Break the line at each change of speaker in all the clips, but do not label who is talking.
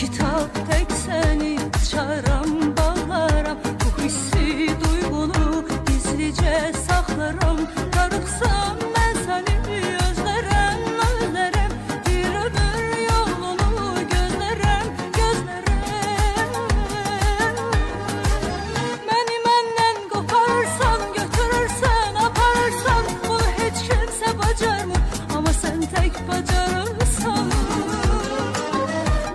kitap tek seni açaram, bağlaram. Bu hissi, duygunu gizlice saklarım. Darıxsam ben seni özlerem, özlerem. Bir ömür yolunu gözlerem, gözlerem. Beni menden koparsan, götürürsen, aparırsan, bunu hiç kimse bacarmır ama sen tek bacarırsan.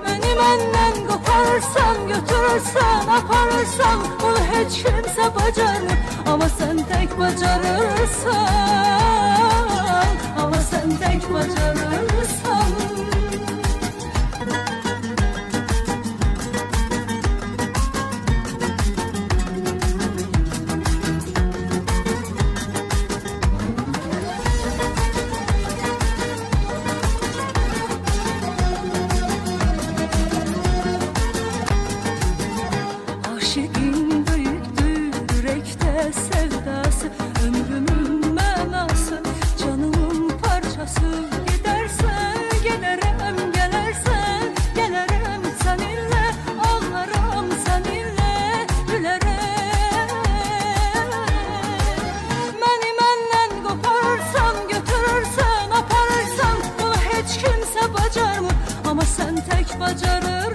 Beni menden koparsan, götürürsen, aparırsan, bunu hiç kimse bacarmır ama sen tek bacarırsan, ama sen tek bacarırsan. Aşığın büyüktür yürekte sevdası, ömrümün manası, canımın parçası. Gidersen gelirim, gelersen gelirim seninle, ağlarım seninle, gülerim. Beni menden koparsan, götürürsen, aparırsan, bunu hiç kimse bacarmır ama sen tek bacarırsın.